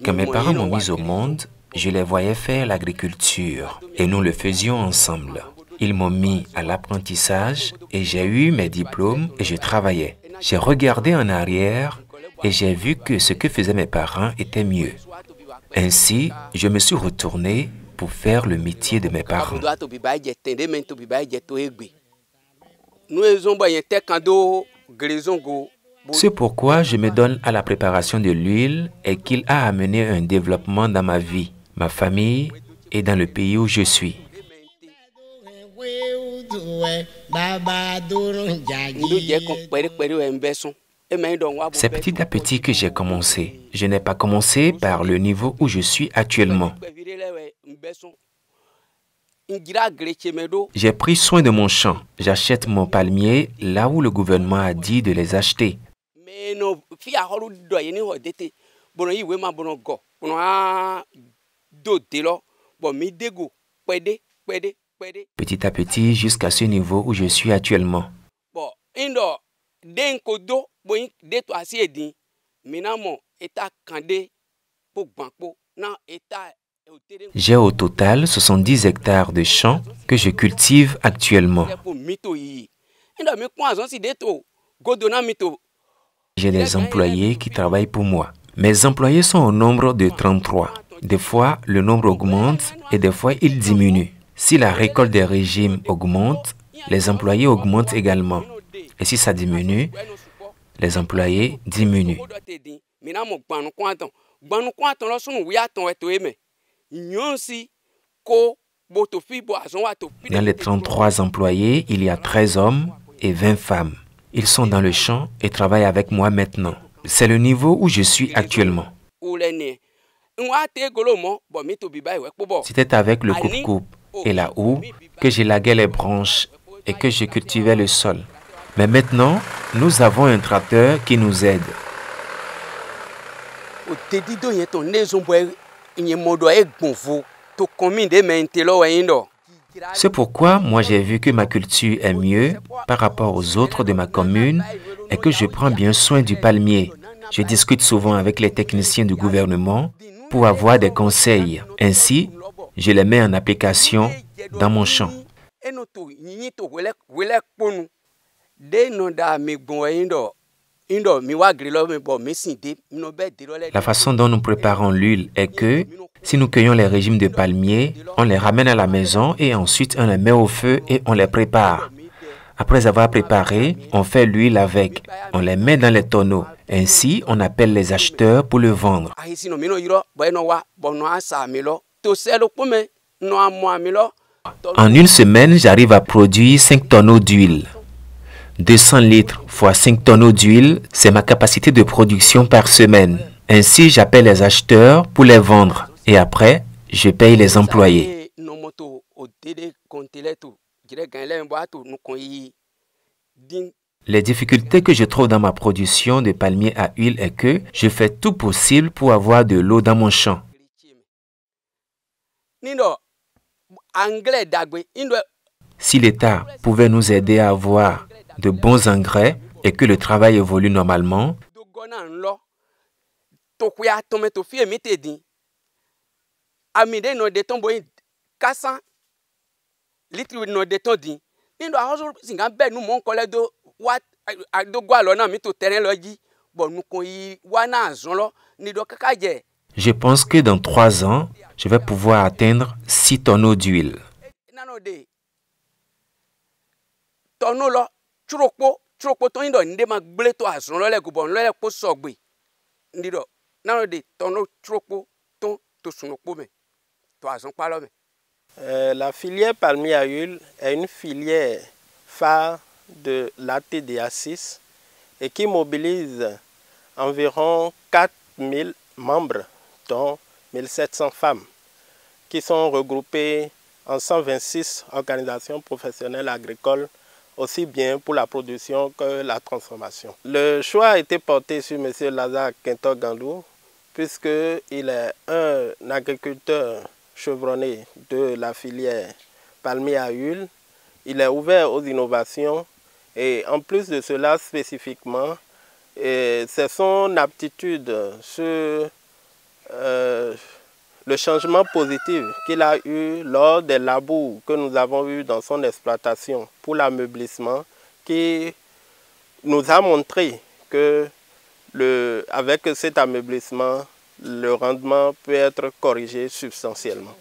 Quand mes parents m'ont mis au monde, je les voyais faire l'agriculture et nous le faisions ensemble. Ils m'ont mis à l'apprentissage et j'ai eu mes diplômes et je travaillais. J'ai regardé en arrière et j'ai vu que ce que faisaient mes parents était mieux. Ainsi, je me suis retourné pour faire le métier de mes parents. C'est pourquoi je me donne à la préparation de l'huile et qu'il a amené un développement dans ma vie, ma famille et dans le pays où je suis. C'est petit à petit que j'ai commencé. Je n'ai pas commencé par le niveau où je suis actuellement. J'ai pris soin de mon champ. J'achète mon palmier là où le gouvernement a dit de les acheter. Petit à petit jusqu'à ce niveau où je suis actuellement. J'ai au total 70 hectares de champs que je cultive actuellement. J'ai des employés qui travaillent pour moi. Mes employés sont au nombre de 33. Des fois, le nombre augmente et des fois, il diminue. Si la récolte des régimes augmente, les employés augmentent également. Et si ça diminue, les employés diminuent. Dans les 33 employés, il y a 13 hommes et 20 femmes. Ils sont dans le champ et travaillent avec moi maintenant. C'est le niveau où je suis actuellement. C'était avec le coupe-coupe et la houe que j'élaguais les branches et que je cultivais le sol. Mais maintenant, nous avons un tracteur qui nous aide. C'est pourquoi moi j'ai vu que ma culture est mieux par rapport aux autres de ma commune et que je prends bien soin du palmier. Je discute souvent avec les techniciens du gouvernement pour avoir des conseils. Ainsi, je les mets en application dans mon champ. La façon dont nous préparons l'huile est que si nous cueillons les régimes de palmiers, on les ramène à la maison et ensuite on les met au feu et on les prépare. Après avoir préparé, on fait l'huile avec. On les met dans les tonneaux. Ainsi, on appelle les acheteurs pour le vendre. En une semaine, j'arrive à produire 5 tonneaux d'huile. 200 litres fois 5 tonneaux d'huile, c'est ma capacité de production par semaine. Ainsi, j'appelle les acheteurs pour les vendre. Et après, je paye les employés. Les difficultés que je trouve dans ma production de palmiers à huile est que je fais tout possible pour avoir de l'eau dans mon champ. Si l'État pouvait nous aider à avoir de bons engrais et que le travail évolue normalement, je pense que dans 3 ans, je vais pouvoir atteindre 6 tonneaux d'huile. La filière palmier à huile est une filière phare de l'ATDA6 et qui mobilise environ 4000 membres, dont 1700 femmes, qui sont regroupées en 126 organisations professionnelles agricoles, aussi bien pour la production que la transformation. Le choix a été porté sur M. Lazare Kintor Gandou puisqu'il est un agriculteur chevronné de la filière palmier à huile. Il est ouvert aux innovations et en plus de cela spécifiquement, c'est son aptitude sur le changement positif qu'il a eu lors des labours que nous avons eus dans son exploitation pour l'ameublissement qui nous a montré que avec cet ameublissement, le rendement peut être corrigé substantiellement.